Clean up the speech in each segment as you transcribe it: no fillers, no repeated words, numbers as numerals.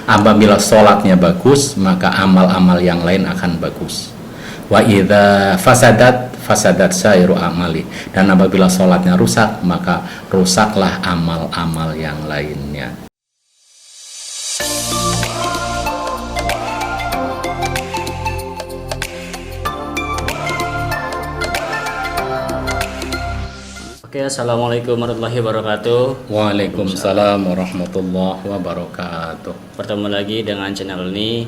Apabila sholatnya bagus, maka amal-amal yang lain akan bagus. Wa idza fasadat sairu amali. Dan apabila sholatnya rusak, maka rusaklah amal-amal yang lainnya. Oke, assalamualaikum warahmatullahi wabarakatuh. Waalaikumsalam warahmatullahi wabarakatuh. Bertemu lagi dengan channel ini.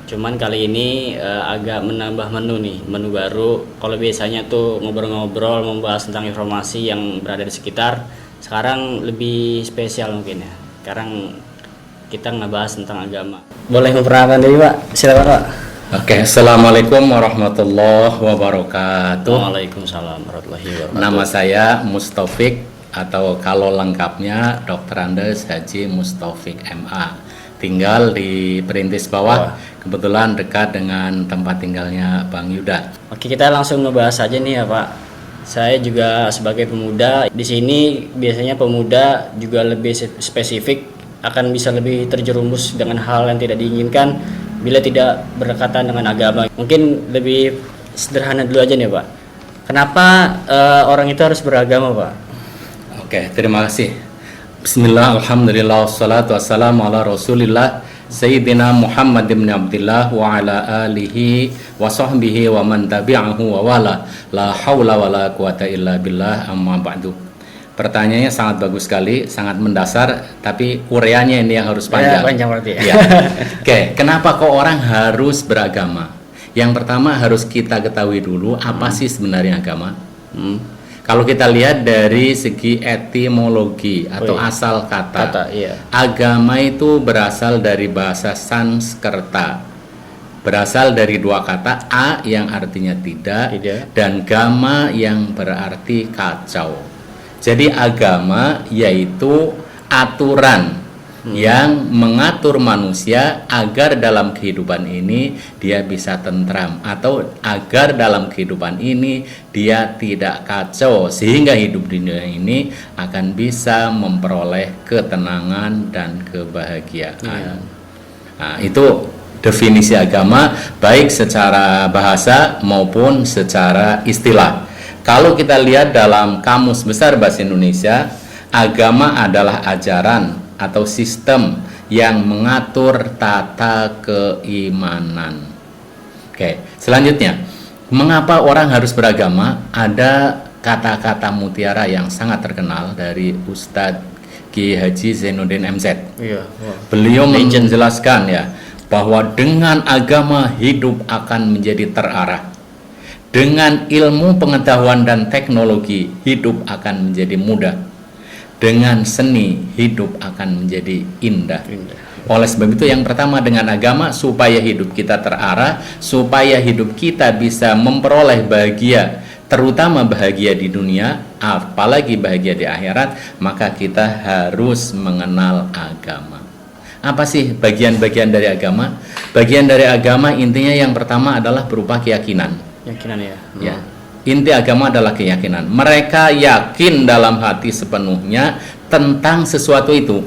Cuman kali ini agak menambah menu baru. Kalau biasanya tuh ngobrol-ngobrol membahas tentang informasi yang berada di sekitar, sekarang lebih spesial mungkin ya. Sekarang kita ngebahas tentang agama. Boleh memperkenalkan diri, Pak? Silakan, Pak. Oke, assalamualaikum warahmatullahi wabarakatuh. Waalaikumsalam warahmatullahi wabarakatuh. Nama saya Mustaufik, atau kalau lengkapnya Dr. Andes Haji Mustaufik MA. Tinggal di Perintis Bawah, kebetulan dekat dengan tempat tinggalnya Bang Yuda. Oke, kita langsung ngebahas aja nih ya, Pak. Saya juga sebagai pemuda di sini, biasanya pemuda juga lebih spesifik, akan bisa lebih terjerumus dengan hal yang tidak diinginkan bila tidak berdekatan dengan agama. Mungkin lebih sederhana dulu aja nih, Pak. Kenapa orang itu harus beragama, Pak? Oke, terima kasih. Bismillah, alhamdulillah, wassalatu wassalamu ala rasulillah Sayyidina Muhammad ibn Abdillah wa ala alihi wa sahbihi wa man tabi'ahu wa wala. La hawla wa la quwata illa billah, amma ba'du. Pertanyaannya sangat bagus sekali, sangat mendasar, tapi ureanya ini yang harus panjang. Ya, panjang berarti ya. Ya. Oke, kenapa kok orang harus beragama? Yang pertama harus kita ketahui dulu apa sih sebenarnya agama. Kalau kita lihat dari segi etimologi atau asal kata, agama itu berasal dari bahasa Sanskerta. Berasal dari dua kata, a yang artinya tidak. Dan gama yang berarti kacau. Jadi agama yaitu aturan yang mengatur manusia agar dalam kehidupan ini dia bisa tentram, atau agar dalam kehidupan ini dia tidak kacau, sehingga hidup di dunia ini akan bisa memperoleh ketenangan dan kebahagiaan. Nah, itu definisi agama baik secara bahasa maupun secara istilah. Kalau kita lihat dalam Kamus Besar Bahasa Indonesia, agama adalah ajaran atau sistem yang mengatur tata keimanan. Oke, selanjutnya, mengapa orang harus beragama? Ada kata-kata mutiara yang sangat terkenal dari Ustadz Kiai Haji Zainuddin MZ. Beliau menjelaskan ya bahwa dengan agama hidup akan menjadi terarah. Dengan ilmu pengetahuan dan teknologi hidup akan menjadi mudah. Dengan seni hidup akan menjadi indah. Oleh sebab itu yang pertama dengan agama, supaya hidup kita terarah, supaya hidup kita bisa memperoleh bahagia, terutama bahagia di dunia, apalagi bahagia di akhirat, maka kita harus mengenal agama. Apa sih bagian-bagian dari agama? Bagian dari agama intinya yang pertama adalah berupa keyakinan. Ya. Inti agama adalah keyakinan. Mereka yakin dalam hati sepenuhnya tentang sesuatu itu.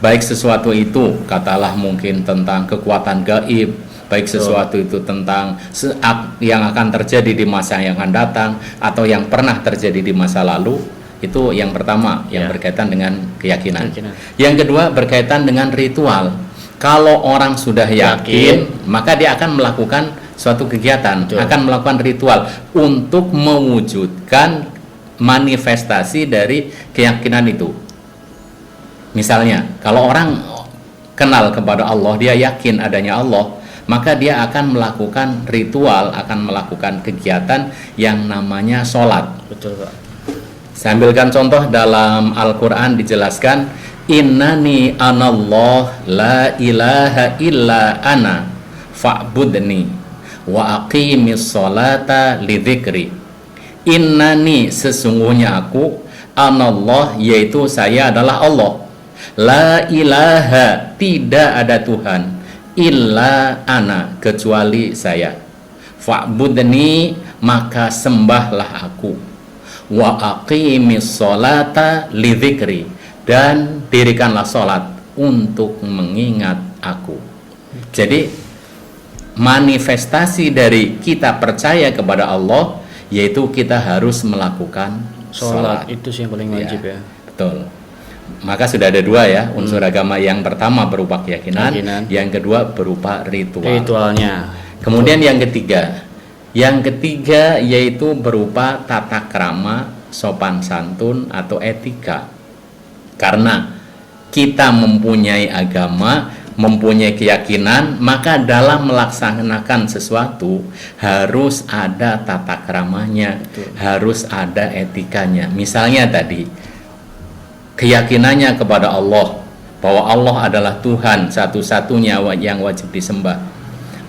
Baik sesuatu itu, katalah mungkin tentang kekuatan gaib, baik sesuatu itu tentang yang akan terjadi di masa yang akan datang, atau yang pernah terjadi di masa lalu. Itu yang pertama, yang berkaitan dengan keyakinan. Yang kedua berkaitan dengan ritual. Kalau orang sudah yakin, maka dia akan melakukan suatu kegiatan, akan melakukan ritual untuk mewujudkan manifestasi dari keyakinan itu. Misalnya, kalau orang kenal kepada Allah, dia yakin adanya Allah, maka dia akan melakukan ritual, akan melakukan kegiatan yang namanya sholat. Betul, Pak. Saya ambilkan contoh dalam Al-Quran dijelaskan, Innani anallah la ilaha illa ana fa'budni wa aqimis sholata lidzikri. Innani, sesungguhnya aku, anallah, yaitu saya adalah Allah, la ilaha, tidak ada Tuhan, illa ana, kecuali saya, fa'budni, maka sembahlah aku, wa aqimis sholata lidzikri, dan dirikanlah sholat untuk mengingat aku. Jadi manifestasi dari kita percaya kepada Allah yaitu kita harus melakukan Sholat sholat. itu sih yang paling wajib ya. Betul. Maka sudah ada dua ya unsur agama. Yang pertama berupa keyakinan, yang kedua berupa Ritualnya. Kemudian yang ketiga yaitu berupa tata krama, sopan santun atau etika. Karena kita mempunyai agama, mempunyai keyakinan, maka dalam melaksanakan sesuatu harus ada tata kramanya, harus ada etikanya. Misalnya tadi keyakinannya kepada Allah, bahwa Allah adalah Tuhan satu-satunya yang wajib disembah.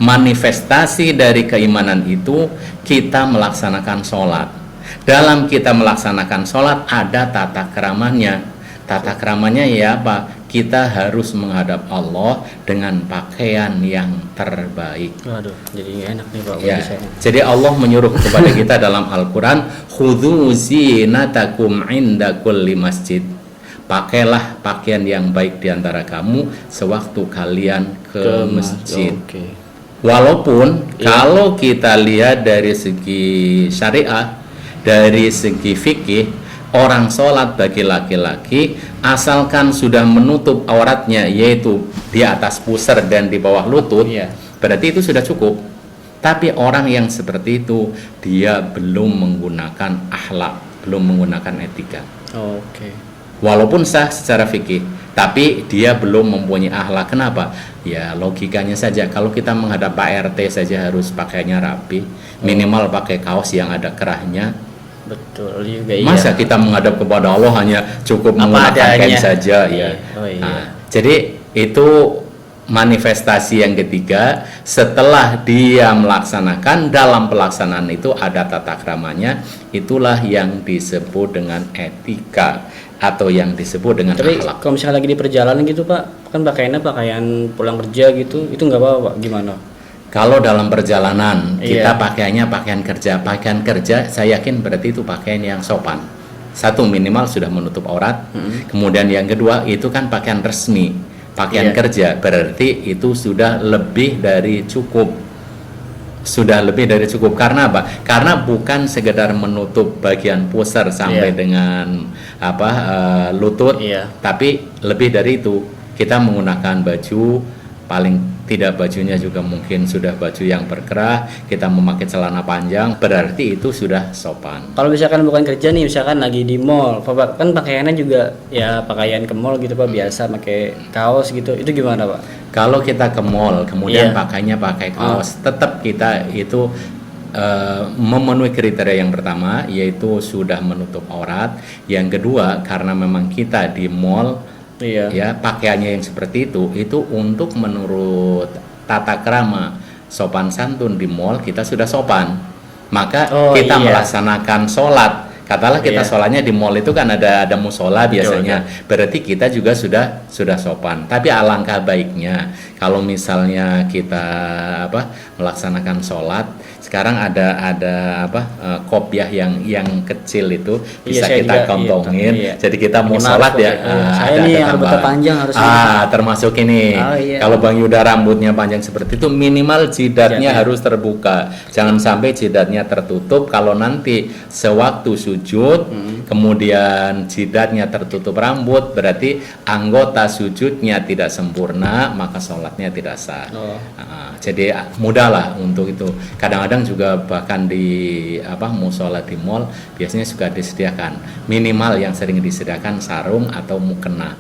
Manifestasi dari keimanan itu kita melaksanakan sholat. Dalam kita melaksanakan sholat ada tata kramanya. Tata kramanya ya apa? Kita harus menghadap Allah dengan pakaian yang terbaik. Waduh, jadi nggak enak nih Pak. Ya, jadi Allah menyuruh kepada kita dalam Al-Quran, khudhu zinatakum inda kulli masjid. Pakailah pakaian yang baik di antara kamu sewaktu kalian ke masjid. Walaupun kalau kita lihat dari segi syariah, dari segi fikih, orang sholat bagi laki-laki asalkan sudah menutup auratnya yaitu di atas pusar dan di bawah lutut, berarti itu sudah cukup. Tapi orang yang seperti itu dia belum menggunakan akhlak, belum menggunakan etika. Walaupun sah secara fikih, tapi dia belum mempunyai akhlak. Kenapa? Ya logikanya saja, kalau kita menghadap Pak RT saja harus pakainya rapi, minimal pakai kaos yang ada kerahnya. Betul juga. Masa kita menghadap kepada Allah hanya cukup menggunakan kain saja ya. Nah, jadi itu manifestasi yang ketiga. Setelah dia melaksanakan, dalam pelaksanaan itu ada tata kramanya, itulah yang disebut dengan etika atau yang disebut dengan akhlak. Kalau misalnya lagi di perjalanan gitu Pak, kan pakaiannya pakaian pulang kerja gitu, itu nggak apa-apa Pak? Gimana? Kalau dalam perjalanan kita pakaiannya pakaian kerja, saya yakin berarti itu pakaian yang sopan. Satu, minimal sudah menutup aurat. Kemudian yang kedua itu kan pakaian resmi, pakaian kerja, berarti itu sudah lebih dari cukup. Sudah lebih dari cukup. Karena apa? Karena bukan sekedar menutup bagian pusar sampai dengan lutut, tapi lebih dari itu. Kita menggunakan baju, paling tidak bajunya juga mungkin sudah baju yang berkerah, kita memakai celana panjang, berarti itu sudah sopan. Kalau misalkan bukan kerja nih, misalkan lagi di mall, kan pakaiannya juga ya pakaian ke mall gitu Pak, biasa pakai kaos gitu, itu gimana Pak? Kalau kita ke mall kemudian pakainya pakai kaos, tetap kita itu memenuhi kriteria yang pertama, yaitu sudah menutup aurat. Yang kedua, karena memang kita di mall, ya pakaiannya yang seperti itu untuk menurut tata krama sopan santun di mall kita sudah sopan, maka kita melaksanakan sholat. Katalah kita sholatnya di mall itu kan ada musola biasanya, berarti kita juga sudah sopan. Tapi alangkah baiknya kalau misalnya kita melaksanakan sholat, sekarang ada kopiah yang kecil itu bisa kita kantongin. Jadi kita mau sholat ya, saya nih yang rambutnya panjang harus termasuk ini. Kalau Bang Yuda rambutnya panjang seperti itu, minimal jidatnya harus terbuka, jangan sampai jidatnya tertutup. Kalau nanti sewaktu sujud kemudian jidatnya tertutup rambut, berarti anggota sujudnya tidak sempurna, maka sholatnya tidak sah. Jadi mudahlah untuk itu. Kadang-kadang juga bahkan di musola di mall biasanya juga disediakan, minimal yang sering disediakan sarung atau mukena.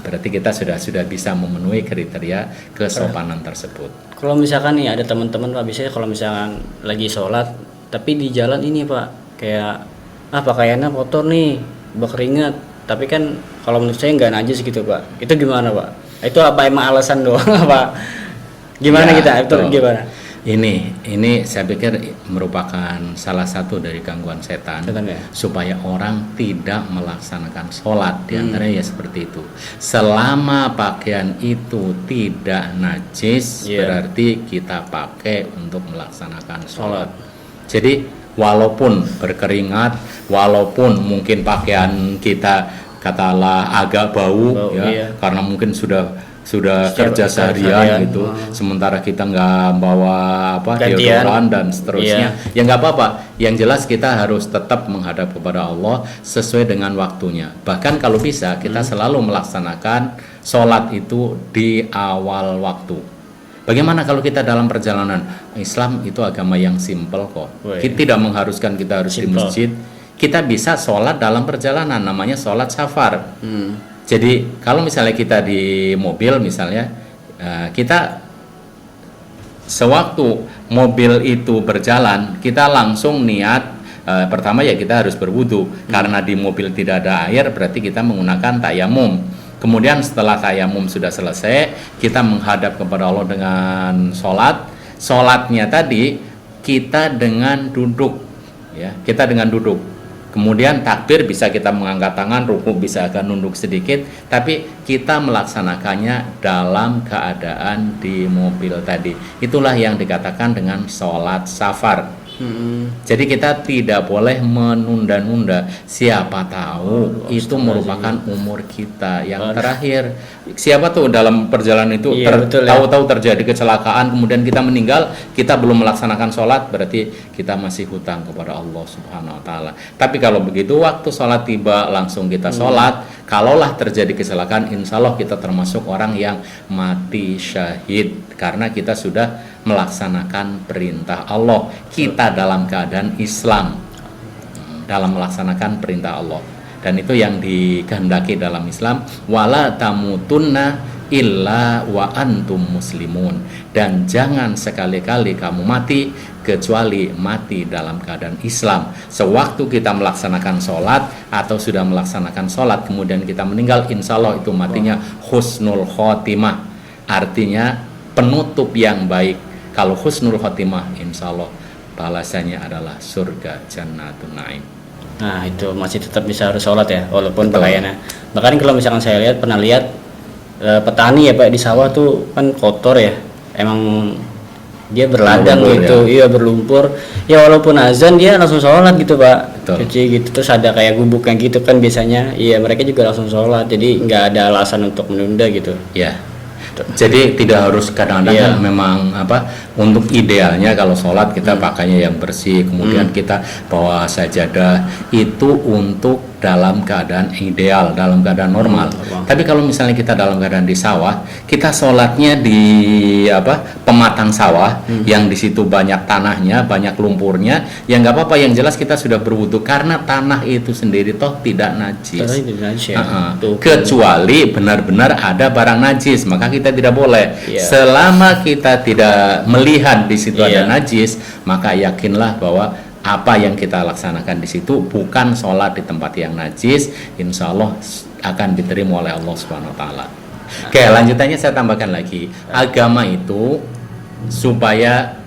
Berarti kita sudah bisa memenuhi kriteria kesopanan tersebut. Kalau misalkan nih ada teman-teman Pak, biasanya kalau misalkan lagi sholat tapi di jalan ini Pak, kayak pakaiannya kotor nih, berkeringat, tapi kan kalau menurut saya nggak najis gitu Pak, itu gimana Pak? Itu apa emang alasan doang Pak? Gimana kita? Itu gimana? Ini saya pikir merupakan salah satu dari gangguan setan supaya orang tidak melaksanakan sholat. Di antaranya ya seperti itu. Selama pakaian itu tidak najis, berarti kita pakai untuk melaksanakan sholat. Jadi walaupun berkeringat, walaupun mungkin pakaian kita katalah agak bau, karena mungkin sudah sudah Setiap kerja seharian seharian, gitu, sementara kita nggak bawa apa Gantian. deodoran dan seterusnya, ya nggak apa-apa. Yang jelas kita harus tetap menghadap kepada Allah sesuai dengan waktunya. Bahkan kalau bisa kita selalu melaksanakan sholat itu di awal waktu. Bagaimana kalau kita dalam perjalanan? Islam itu agama yang simple kok. Wih. Kita tidak mengharuskan kita harus di Simple. masjid. Kita bisa sholat dalam perjalanan, namanya sholat safar. Jadi kalau misalnya kita di mobil misalnya, kita sewaktu mobil itu berjalan, kita langsung niat, pertama ya kita harus berwudu, karena di mobil tidak ada air, berarti kita menggunakan tayamum. Kemudian setelah tayamum sudah selesai, kita menghadap kepada Allah dengan sholat. Sholatnya tadi kita dengan duduk, ya kita dengan duduk. Kemudian takbir bisa kita mengangkat tangan, ruku bisa agak nunduk sedikit, tapi kita melaksanakannya dalam keadaan di mobil tadi. Itulah yang dikatakan dengan sholat safar. Jadi kita tidak boleh menunda-nunda. Siapa tahu itu merupakan umur kita yang terakhir. Siapa tuh dalam perjalanan itu Iya, betul, ya. tahu-tahu terjadi kecelakaan, kemudian kita meninggal, kita belum melaksanakan sholat, berarti kita masih hutang kepada Allah Subhanahu Wa Taala. Tapi kalau begitu waktu sholat tiba langsung kita sholat. Kalaulah terjadi kecelakaan, insya Allah kita termasuk orang yang mati syahid, karena kita sudah melaksanakan perintah Allah. Kita dalam keadaan Islam, dalam melaksanakan perintah Allah, dan itu yang dikehendaki dalam Islam. Wala tamutunna illa wa antum muslimun, dan jangan sekali-kali kamu mati kecuali mati dalam keadaan Islam. Sewaktu kita melaksanakan sholat atau sudah melaksanakan sholat kemudian kita meninggal, insya Allah itu matinya husnul khotimah, artinya penutup yang baik. Kalau husnul khotimah, insya Allah balasannya adalah surga jannatun naim. Nah itu masih tetap bisa harus sholat ya, walaupun Betul. pakaiannya. Bahkan kalau misalkan saya pernah lihat petani ya Pak di sawah tuh kan kotor ya, emang dia berladang Berlumpur, gitu, iya berlumpur. Ya walaupun azan dia langsung sholat gitu Pak, Betul. cuci gitu. Terus ada kayak gubuk yang gitu kan biasanya, iya mereka juga langsung sholat. Jadi nggak ada alasan untuk menunda gitu. Ya. Jadi tidak harus, kadang-kadang Iya. kan memang apa, untuk idealnya kalau sholat kita pakainya yang bersih, kemudian kita bawa sajadah, itu untuk dalam keadaan ideal, dalam keadaan normal. Tapi kalau misalnya kita dalam keadaan di sawah, kita sholatnya di apa, pematang sawah, yang di situ banyak tanahnya, banyak lumpurnya, ya nggak apa-apa. Yang jelas kita sudah berwudu, karena tanah itu sendiri toh tidak najis. Terus di Indonesia, tuh. Kecuali benar-benar ada barang najis, maka kita tidak boleh. Iya. Selama kita tidak melihat di situ Iya. ada najis, maka yakinlah bahwa apa yang kita laksanakan di situ bukan sholat di tempat yang najis, insya Allah akan diterima oleh Allah Subhanahu Wa Taala. Oke, lanjutannya saya tambahkan lagi, agama itu supaya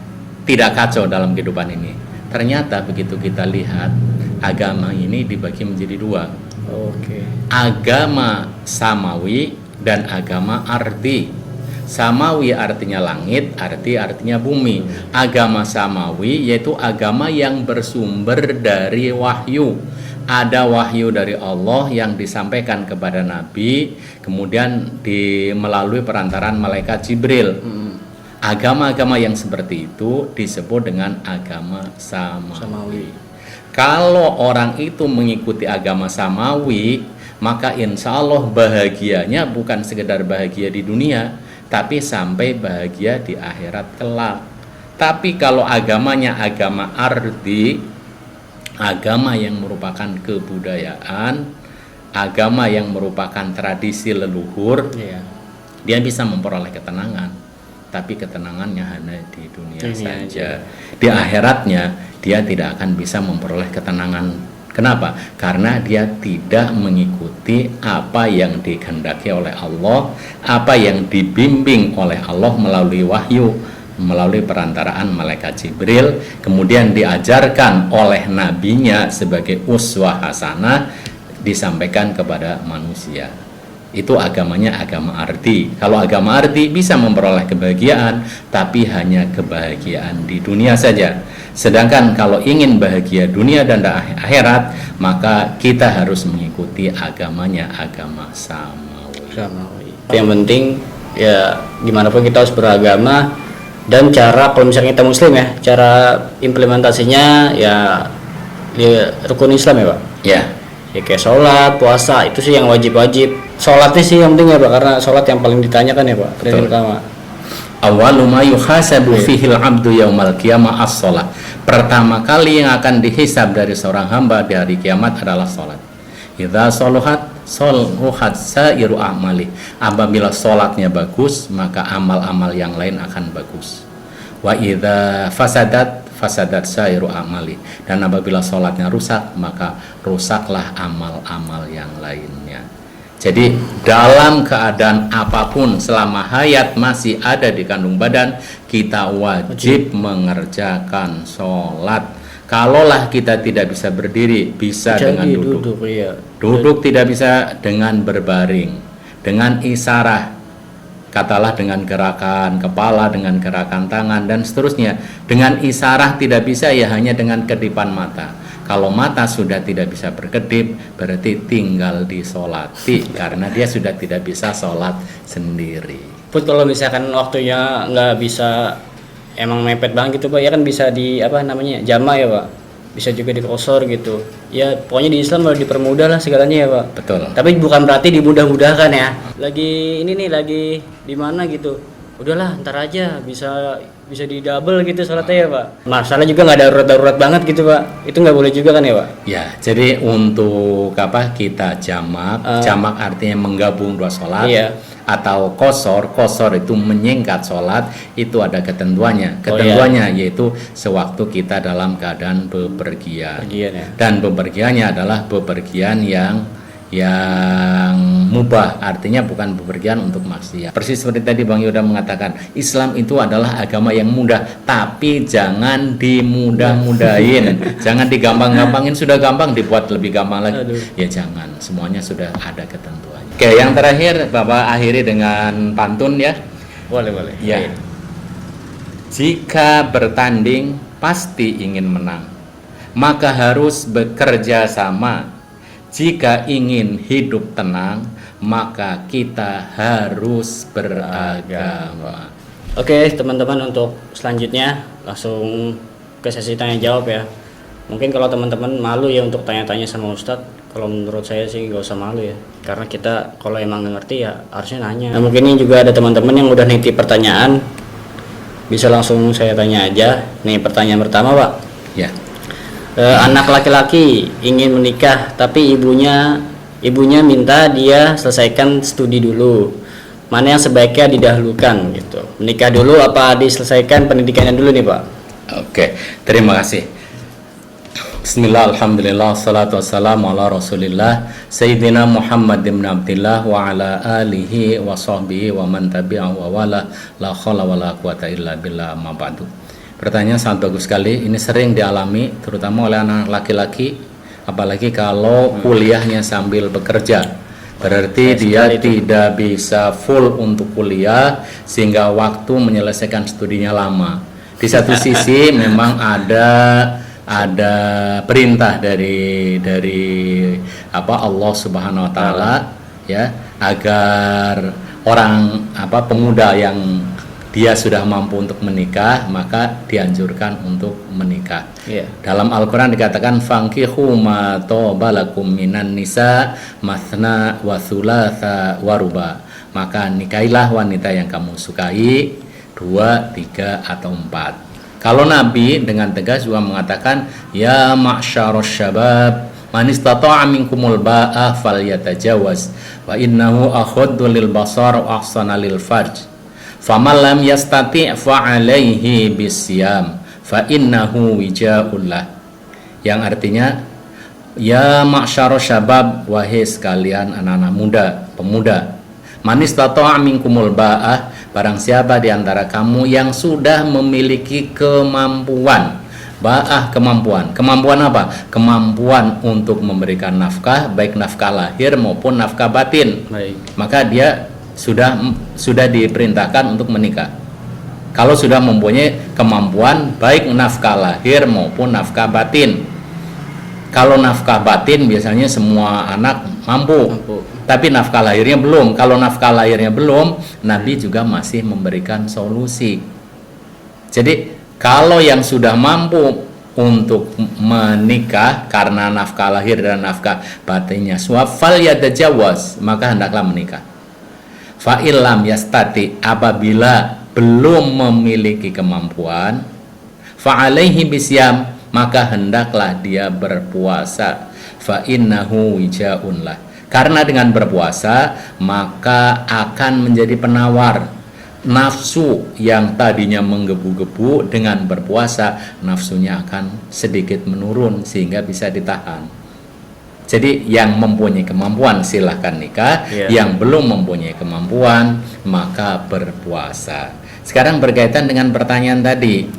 tidak kacau dalam kehidupan ini. Ternyata begitu kita lihat, agama ini dibagi menjadi dua. Oke. Agama samawi dan agama ardi. Samawi artinya langit, artinya bumi. Agama samawi yaitu agama yang bersumber dari wahyu. Ada wahyu dari Allah yang disampaikan kepada Nabi, kemudian melalui perantaran malaikat Jibril. Agama-agama yang seperti itu disebut dengan agama samawi. Kalau orang itu mengikuti agama samawi, maka insya Allah bahagianya bukan sekedar bahagia di dunia, tapi sampai bahagia di akhirat kelak. Tapi kalau agamanya agama ardi, agama yang merupakan kebudayaan, agama yang merupakan tradisi leluhur, Iya. dia bisa memperoleh ketenangan, tapi ketenangannya hanya di dunia saja. Di akhiratnya dia tidak akan bisa memperoleh ketenangan. Kenapa? Karena dia tidak mengikuti apa yang dikehendaki oleh Allah, apa yang dibimbing oleh Allah melalui wahyu, melalui perantaraan malaikat Jibril, kemudian diajarkan oleh nabinya sebagai uswah hasanah, disampaikan kepada manusia. Itu agamanya agama arti. Kalau agama arti bisa memperoleh kebahagiaan, tapi hanya kebahagiaan di dunia saja. Sedangkan kalau ingin bahagia dunia dan akhirat, maka kita harus mengikuti agamanya agama samawi. Yang penting ya gimana pun kita harus beragama, dan cara kalau misalnya kita muslim ya, cara implementasinya ya rukun Islam ya Pak. Ya. Ya kayak sholat, puasa itu sih yang wajib-wajib. Sholatnya sih yang penting ya Pak, karena sholat yang paling ditanyakan ya Pak. Dari pertama. Awwalu ma yuhasabu fihil abdu yaumal qiyamah as-shalah. Pertama kali yang akan dihisab dari seorang hamba di hari kiamat adalah salat. Idza sholuhat sairu a'mali. Apabila salatnya bagus, maka amal-amal yang lain akan bagus. Wa idza fasadat sairu a'mali. Dan apabila salatnya rusak, maka rusaklah amal-amal yang lainnya. Jadi dalam keadaan apapun selama hayat masih ada di kandung badan, kita wajib mengerjakan sholat. Kalaulah kita tidak bisa berdiri, bisa dengan duduk. Duduk tidak bisa dengan berbaring, dengan isyarat, katalah dengan gerakan kepala, dengan gerakan tangan dan seterusnya. Dengan isyarat tidak bisa, ya hanya dengan kedipan mata. Kalau mata sudah tidak bisa berkedip, berarti tinggal disolati karena dia sudah tidak bisa sholat sendiri. Pun kalau misalkan waktunya nggak bisa, emang mepet banget gitu Pak, ya kan bisa di apa namanya jama ya Pak, bisa juga dikosor gitu. Ya pokoknya di Islam harus dipermudah lah segalanya ya Pak. Betul. Tapi bukan berarti dimudah-mudahkan ya. Lagi ini nih lagi di mana gitu, udahlah ntar aja, bisa di double gitu sholatnya ya Pak. Masalah juga nggak darurat banget gitu Pak, itu nggak boleh juga kan ya Pak? Ya, jadi untuk apa kita jamak, jamak artinya menggabung dua sholat. Iya. Atau kosor itu menyingkat sholat, itu ada ketentuannya. Ketentuannya yaitu sewaktu kita dalam keadaan bepergian. Ya. Dan bepergiannya adalah bepergian yang mubah, artinya bukan bepergian untuk maksiat. Persis seperti tadi Bang Yoda mengatakan, Islam itu adalah agama yang mudah, tapi jangan dimudah-mudahin. Jangan digampang-gampangin, sudah gampang dibuat lebih gampang lagi. Ya jangan, semuanya sudah ada ketentuannya. Oke, yang terakhir Bapak akhiri dengan pantun ya. Boleh. Ya. Jika bertanding pasti ingin menang, maka harus bekerja sama. Jika ingin hidup tenang, maka kita harus beragama. Oke, teman-teman, untuk selanjutnya langsung ke sesi tanya jawab ya. Mungkin kalau teman-teman malu ya untuk tanya-tanya sama Ustadz, kalau menurut saya sih nggak usah malu ya. Karena kita kalau emang nggak ngerti ya harusnya nanya. Nah, mungkin ini juga ada teman-teman yang udah nitip pertanyaan, bisa langsung saya tanya aja. Nih pertanyaan pertama Pak. Ya. Anak laki-laki ingin menikah tapi ibunya minta dia selesaikan studi dulu. Mana yang sebaiknya didahulukan gitu? Menikah dulu apa diselesaikan pendidikannya dulu nih Pak? Oke, terima kasih. Bismillah, alhamdulillah, salatu wassalamu ala rasulillah Sayyidina Muhammad ibn Abdillah wa ala alihi wa sahbihi wa man tabi'ahu wa wala la khawla wa la quwata illa billah amma ba'du. Pertanyaan sangat bagus sekali. Ini sering dialami terutama oleh anak laki-laki, apalagi kalau kuliahnya sambil bekerja. Berarti dia tidak bisa full untuk kuliah sehingga waktu menyelesaikan studinya lama. Di satu sisi memang ada perintah dari Allah Subhanahu wa taala ya, agar orang pemuda yang dia sudah mampu untuk menikah, maka dianjurkan untuk menikah. Dalam Al-Quran dikatakan fankihu ma tobalakum minan nisa mathna wa thulatha wa ruba. Maka nikailah wanita yang kamu sukai 2, 3 atau 4. Kalau Nabi dengan tegas juga mengatakan ya ma'syarus syabab man istata'a minkumul ba'ah falyatajawaz wa innahu akhaddu lil basar wa ahsana lil farj. Faman lam yastati' fa'alaihi bisyam fa innahu wijaullah. Yang artinya ya ma'syarus syabab, wahai sekalian anak-anak muda, pemuda, man istata'a minkumul ba'ah, barang siapa di antara kamu yang sudah memiliki kemampuan. Ba'ah kemampuan. Kemampuan apa? Kemampuan untuk memberikan nafkah, baik nafkah lahir maupun nafkah batin. Maka dia sudah diperintahkan untuk menikah. Kalau sudah mempunyai kemampuan baik nafkah lahir maupun nafkah batin. Kalau nafkah batin biasanya semua anak mampu. tapi nafkah lahirnya belum. Kalau nafkah lahirnya belum, Nabi juga masih memberikan solusi. Jadi kalau yang sudah mampu untuk menikah karena nafkah lahir dan nafkah batinnya fal yatajawaz, maka hendaklah menikah. Fa illam yastati, apabila belum memiliki kemampuan, fa alaihi bisyam, maka hendaklah dia berpuasa. Fa innahu wijaun lah, karena dengan berpuasa maka akan menjadi penawar. Nafsu yang tadinya menggebu-gebu, dengan berpuasa nafsunya akan sedikit menurun sehingga bisa ditahan. Jadi yang mempunyai kemampuan silahkan nikah, yang belum mempunyai kemampuan maka berpuasa. Sekarang berkaitan dengan pertanyaan tadi,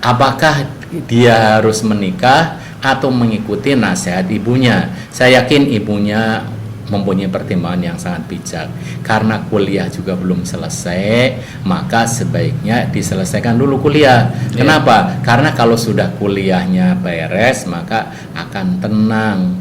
apakah dia harus menikah atau mengikuti nasihat ibunya? Saya yakin ibunya mempunyai pertimbangan yang sangat bijak, karena kuliah juga belum selesai, maka sebaiknya diselesaikan dulu kuliah. Kenapa? Karena kalau sudah kuliahnya beres maka akan tenang,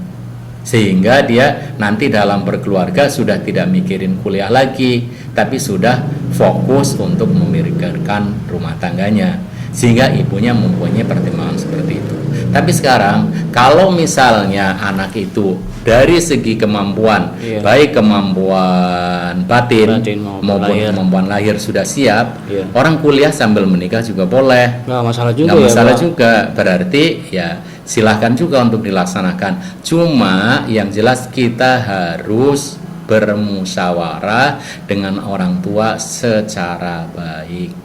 sehingga dia nanti dalam berkeluarga sudah tidak mikirin kuliah lagi, tapi sudah fokus untuk memikirkan rumah tangganya, sehingga ibunya mempunyai pertimbangan seperti itu. Tapi sekarang kalau misalnya anak itu dari segi kemampuan, baik kemampuan batin maupun kemampuan lahir sudah siap, orang kuliah sambil menikah juga boleh, nggak masalah juga. Nggak masalah juga, berarti ya silahkan juga untuk dilaksanakan. Cuma yang jelas kita harus bermusyawarah dengan orang tua secara baik.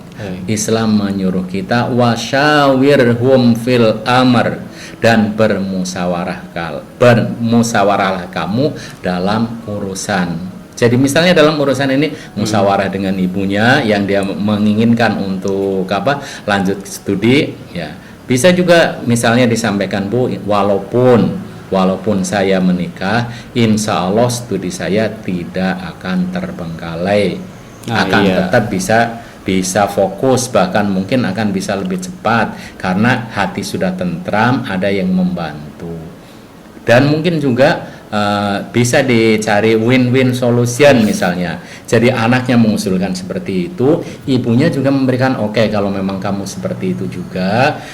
Islam menyuruh kita wasyawirhum fil amr, dan bermusyawarahlah kamu dalam urusan. Jadi misalnya dalam urusan ini musyawarah dengan ibunya yang dia menginginkan untuk lanjut studi, ya bisa juga misalnya disampaikan, Bu, walaupun saya menikah, insya Allah studi saya tidak akan terbengkalai, tetap bisa fokus, bahkan mungkin akan bisa lebih cepat karena hati sudah tentram, ada yang membantu. Dan mungkin juga bisa dicari win-win solution misalnya. Jadi anaknya mengusulkan seperti itu, ibunya juga memberikan oke, kalau memang kamu seperti itu juga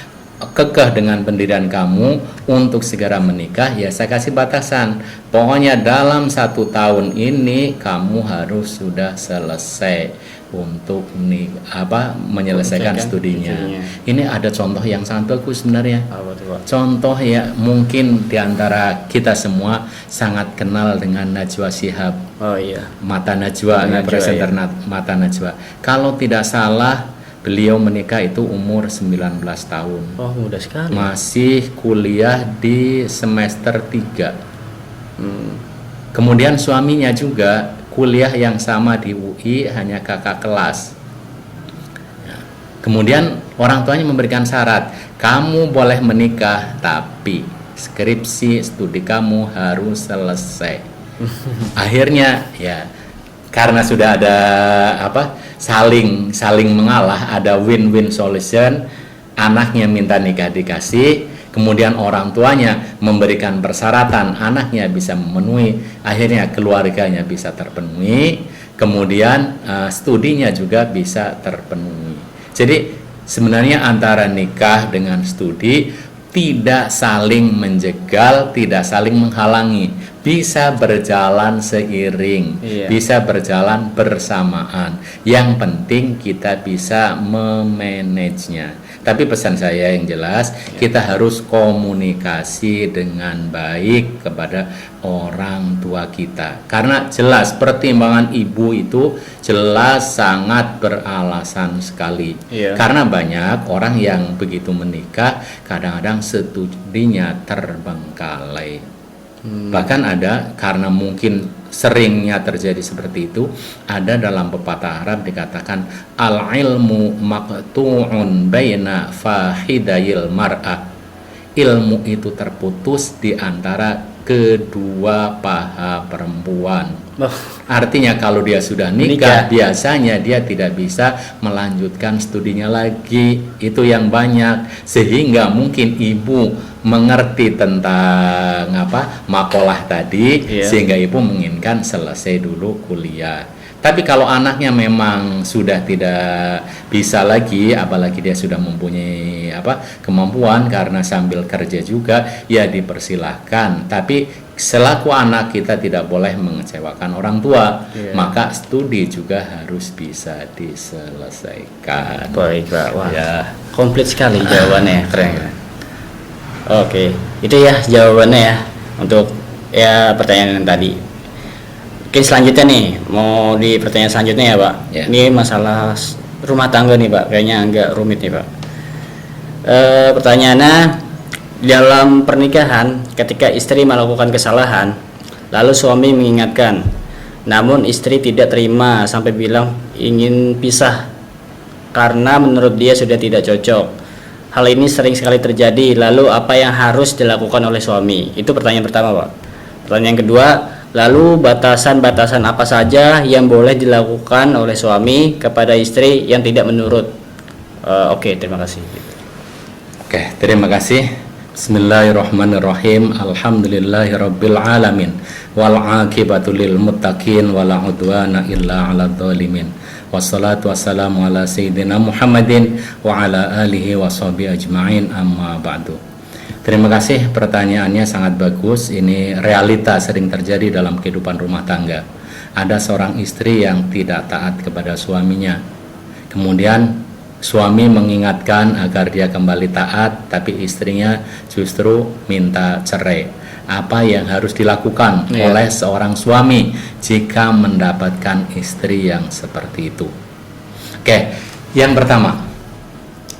kekeh dengan pendirian kamu untuk segera menikah, ya saya kasih batasan, pokoknya dalam 1 tahun ini kamu harus sudah selesai untuk menyelesaikan studinya. Ini ada contoh yang sangat bagus sebenarnya. Contoh ya, mungkin diantara kita semua sangat kenal dengan Najwa Shihab. Mata Najwa, presenter Mata Najwa. Kalau tidak salah beliau menikah itu umur 19 tahun. Mudah sekali. Masih kuliah di semester 3. Kemudian suaminya juga kuliah yang sama di UI, hanya kakak kelas. Kemudian orang tuanya memberikan syarat, kamu boleh menikah tapi skripsi studi kamu harus selesai. Akhirnya ya karena sudah ada saling mengalah, ada win-win solution, anaknya minta nikah dikasih, kemudian orang tuanya memberikan persyaratan, anaknya bisa memenuhi, akhirnya keluarganya bisa terpenuhi, kemudian studinya juga bisa terpenuhi. Jadi sebenarnya antara nikah dengan studi tidak saling menjegal, tidak saling menghalangi, bisa berjalan seiring, bisa berjalan bersamaan. Yang penting kita bisa memanagenya. Tapi pesan saya yang jelas, kita harus komunikasi dengan baik kepada orang tua kita. Karena jelas pertimbangan ibu itu jelas sangat beralasan sekali. Karena banyak orang yang begitu menikah, kadang-kadang studinya terbengkalai. Bahkan ada, karena mungkin seringnya terjadi seperti itu, ada dalam pepatah Arab dikatakan al-ilmu maqtu'un baina fahidayil mar'ah. Ilmu itu terputus di antara kedua paha perempuan. Oh, Artinya kalau dia sudah nikah, biasanya dia tidak bisa melanjutkan studinya lagi. Itu yang banyak, sehingga mungkin ibu mengerti tentang makalah tadi, sehingga ibu menginginkan selesai dulu kuliah. Tapi kalau anaknya memang sudah tidak bisa lagi, apalagi dia sudah mempunyai kemampuan karena sambil kerja juga, ya dipersilahkan. Tapi selaku anak kita tidak boleh mengecewakan orang tua, maka studi juga harus bisa diselesaikan. baik Pak, wah komplit sekali jawabannya, keren. Oke, itu ya jawabannya ya untuk pertanyaan yang tadi. Oke, selanjutnya nih, mau di pertanyaan selanjutnya ya Pak. Ini masalah rumah tangga nih Pak, kayaknya agak rumit nih Pak. Pertanyaannya, dalam pernikahan ketika istri melakukan kesalahan, lalu suami mengingatkan, namun istri tidak terima sampai bilang ingin pisah karena menurut dia sudah tidak cocok. Hal ini sering sekali terjadi, lalu apa yang harus dilakukan oleh suami? Itu pertanyaan pertama Pak. Pertanyaan kedua, lalu batasan-batasan apa saja yang boleh dilakukan oleh suami kepada istri yang tidak menurut? Oke, terima kasih. Oke, terima kasih. Bismillahirrahmanirrahim. Alhamdulillahirabbil alamin. Wal 'aqibatu lil muttaqin wala 'udwana illa 'alal zalimin. Wassalatu wassalamu ala sayyidina Muhammadin wa ala alihi washabihi ajmain, amma ba'du. Terima kasih, pertanyaannya sangat bagus. Ini realita sering terjadi dalam kehidupan rumah tangga. Ada seorang istri yang tidak taat kepada suaminya. Kemudian suami mengingatkan agar dia kembali taat, tapi istrinya justru minta cerai. Apa yang harus dilakukan oleh seorang suami jika mendapatkan istri yang seperti itu? Oke, yang pertama,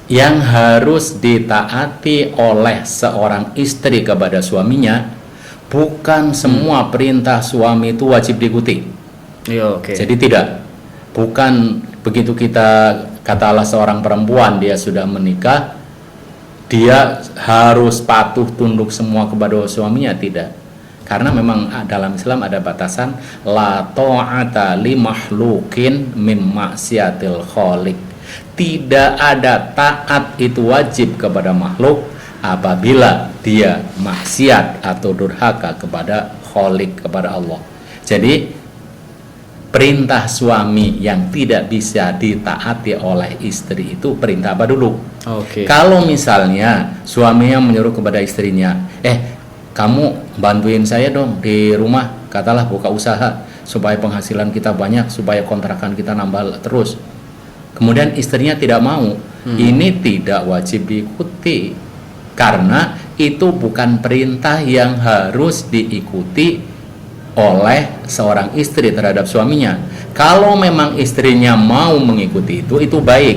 yang harus ditaati oleh seorang istri kepada suaminya, bukan semua perintah suami itu wajib diikuti. Jadi tidak, bukan begitu kita katalah seorang perempuan dia sudah menikah, dia harus patuh tunduk semua kepada suaminya, tidak. Karena memang dalam Islam ada batasan la ta'ata li makhluqin min maksiatil khaliq. Tidak ada taat itu wajib kepada makhluk apabila dia maksiat atau durhaka kepada khaliq, kepada Allah. Jadi perintah suami yang tidak bisa ditaati oleh istri itu perintah apa dulu? Kalau misalnya suaminya menyuruh kepada istrinya, kamu bantuin saya dong di rumah, katalah buka usaha supaya penghasilan kita banyak, supaya kontrakan kita nambah terus. Kemudian istrinya tidak mau, ini tidak wajib diikuti, karena itu bukan perintah yang harus diikuti oleh seorang istri terhadap suaminya. Kalau memang istrinya mau mengikuti itu baik,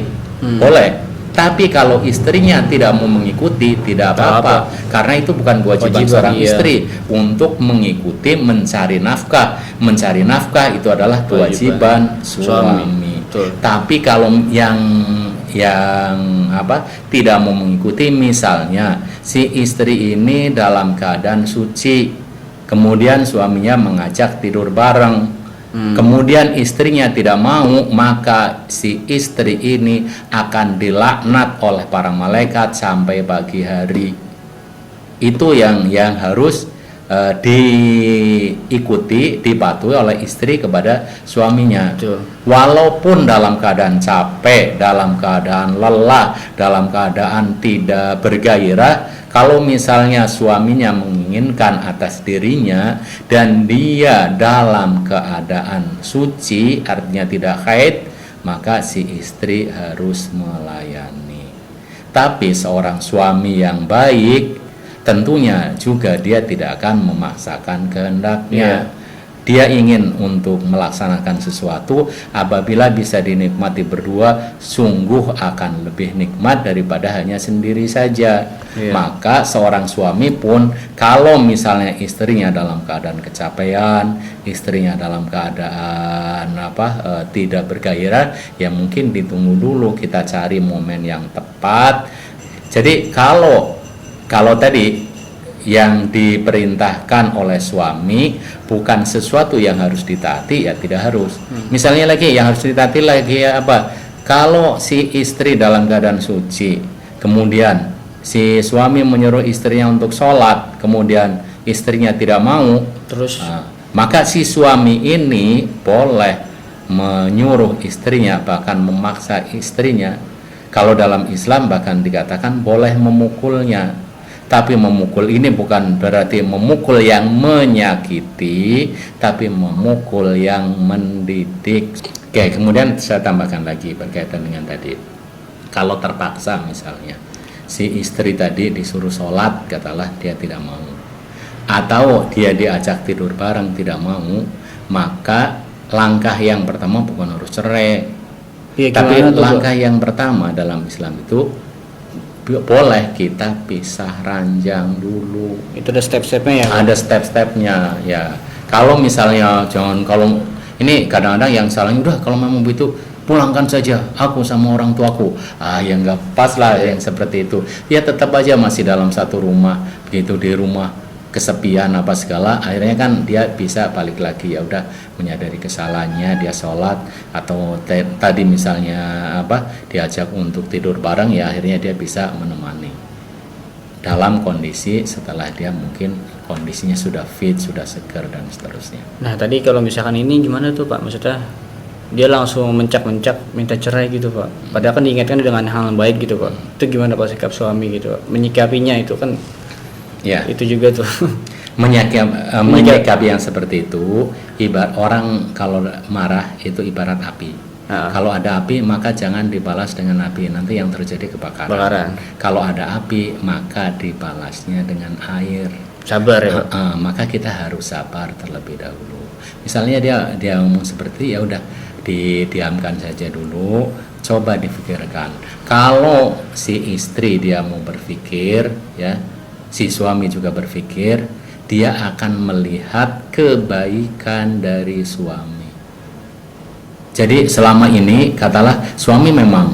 boleh. Tapi kalau istrinya tidak mau mengikuti, tidak apa-apa, karena itu bukan kewajiban seorang istri untuk mengikuti mencari nafkah. Mencari nafkah itu adalah kewajiban suami. Tapi kalau yang tidak mau mengikuti, misalnya si istri ini dalam keadaan suci, kemudian suaminya mengajak tidur bareng, kemudian istrinya tidak mau, maka si istri ini akan dilaknat oleh para malaikat sampai pagi hari. Itu yang harus diikuti, dipatuhi oleh istri kepada suaminya. Walaupun dalam keadaan capek, dalam keadaan lelah, dalam keadaan tidak bergairah, kalau misalnya suaminya menginginkan atas dirinya dan dia dalam keadaan suci, artinya tidak haid, maka si istri harus melayani. Tapi seorang suami yang baik tentunya juga dia tidak akan memaksakan kehendaknya. Dia ingin untuk melaksanakan sesuatu, apabila bisa dinikmati berdua, sungguh akan lebih nikmat daripada hanya sendiri saja. Maka seorang suami pun, kalau misalnya istrinya dalam keadaan kecapean, istrinya dalam keadaan tidak bergairah, ya mungkin ditunggu dulu, kita cari momen yang tepat. Jadi kalau tadi yang diperintahkan oleh suami bukan sesuatu yang harus ditaati, ya tidak harus. Misalnya lagi yang harus ditaati lagi ya apa? Kalau si istri dalam keadaan suci, kemudian si suami menyuruh istrinya untuk sholat, kemudian istrinya tidak mau, Terus maka si suami ini boleh menyuruh istrinya, bahkan memaksa istrinya. Kalau dalam Islam bahkan dikatakan boleh memukulnya. Tapi memukul ini bukan berarti memukul yang menyakiti, tapi memukul yang mendidik. Oke, kemudian saya tambahkan lagi berkaitan dengan tadi. Kalau terpaksa misalnya si istri tadi disuruh sholat, katalah dia tidak mau, atau dia diajak tidur bareng tidak mau, maka langkah yang pertama bukan harus cerai. ya, Tapi gimana tuh, Pak? langkah yang pertama dalam Islam itu boleh kita pisah ranjang dulu. Itu ada step-stepnya ya, Pak? Ada step-stepnya ya. Kalau misalnya kalau ini kadang-kadang yang salahnya udah kalau memang begitu pulangkan saja aku sama orang tuaku. Ya nggak pas lah yang seperti itu. Ya tetap aja masih dalam satu rumah, begitu di rumah kesepian apa segala, akhirnya kan dia bisa balik lagi, ya udah menyadari kesalahannya, dia sholat, atau tadi misalnya apa diajak untuk tidur bareng, ya akhirnya dia bisa menemani dalam kondisi setelah dia mungkin kondisinya sudah fit, sudah segar dan seterusnya. Nah tadi kalau misalkan ini gimana tuh Pak, maksudnya dia langsung mencak-mencak minta cerai gitu Pak, padahal kan diingatkan dengan hal yang baik gitu Pak. Itu gimana Pak sikap suami gitu Pak, menyikapinya itu kan Ya, itu juga tuh. menyikapi yang seperti itu, ibarat orang kalau marah itu ibarat api. Kalau ada api maka jangan dibalas dengan api, nanti yang terjadi kebakaran. Kalau ada api maka dibalasnya dengan air. Sabar ya Pak. Maka kita harus sabar terlebih dahulu. Misalnya dia ngomong seperti ya udah didiamkan saja dulu, coba difikirkan. Kalau si istri dia mau berpikir, ya si suami juga berpikir, dia akan melihat kebaikan dari suami. Jadi selama ini katalah suami memang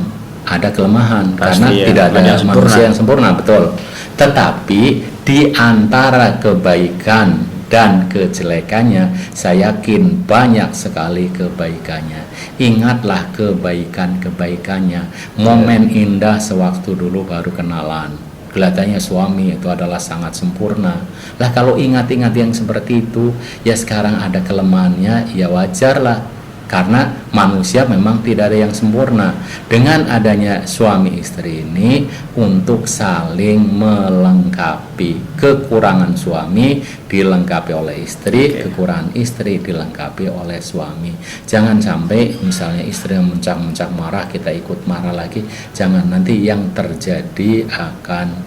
ada kelemahan. Pasti karena ya, tidak ada yang manusia yang sempurna, betul. Tetapi di antara kebaikan dan kejelekannya, saya yakin banyak sekali kebaikannya. Ingatlah kebaikan-kebaikannya. Momen indah sewaktu dulu baru kenalan, kelihatannya suami itu adalah sangat sempurna. Lah kalau ingat-ingat yang seperti itu, ya sekarang ada kelemahannya, ya wajarlah. Karena manusia memang tidak ada yang sempurna. Dengan adanya suami istri ini untuk saling melengkapi, kekurangan suami dilengkapi oleh istri, kekurangan istri dilengkapi oleh suami. Jangan sampai misalnya istri yang mencak-mencak marah, kita ikut marah lagi. Jangan, nanti yang terjadi akan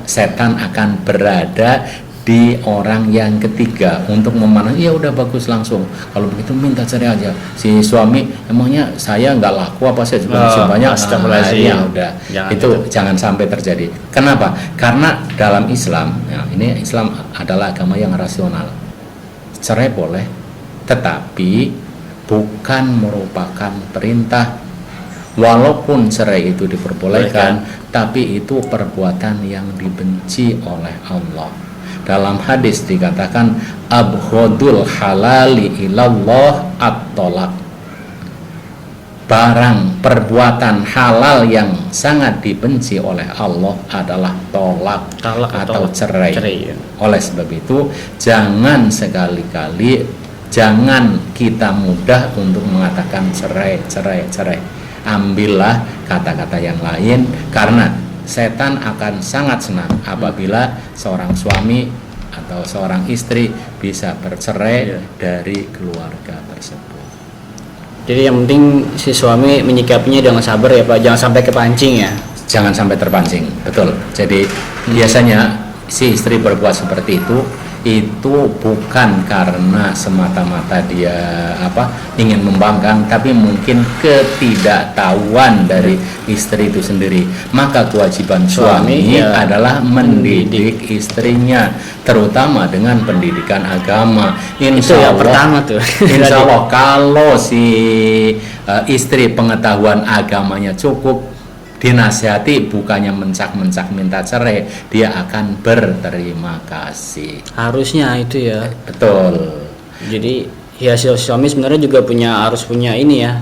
setan akan berada di orang yang ketiga untuk memanah. Ya udah bagus, langsung kalau begitu minta cerai aja. Si suami emangnya saya nggak laku apa sih banyak. Ya udah, jangan sampai terjadi. Kenapa? Karena dalam Islam, ya, ini Islam adalah agama yang rasional. Cerai boleh, tetapi bukan merupakan perintah. Walaupun cerai itu diperbolehkan, tapi itu perbuatan yang dibenci oleh Allah. Dalam hadis dikatakan abghadul halali ilallah at-tolak. Barang perbuatan halal yang sangat dibenci oleh Allah adalah tolak atau cerai. Ya. Oleh sebab itu jangan sekali-kali, jangan kita mudah untuk mengatakan cerai. Ambillah kata-kata yang lain, karena setan akan sangat senang apabila seorang suami atau seorang istri bisa bercerai dari keluarga tersebut. Jadi yang penting si suami menyikapinya dengan sabar ya Pak, jangan sampai kepancing ya. Jangan sampai terpancing, betul. Jadi biasanya si istri berbuat seperti itu bukan karena semata-mata dia ingin membangkang, tapi mungkin ketidaktahuan dari istri itu sendiri. Maka kewajiban suami adalah mendidik istrinya, terutama dengan pendidikan agama. Insya Allah, pertama tuh. Insya Allah kalau si istri pengetahuan agamanya cukup, dinasihati bukannya mencak-mencak minta cerai, dia akan berterima kasih. Harusnya itu ya. Betul. Jadi ya suami sebenarnya juga harus punya ini ya,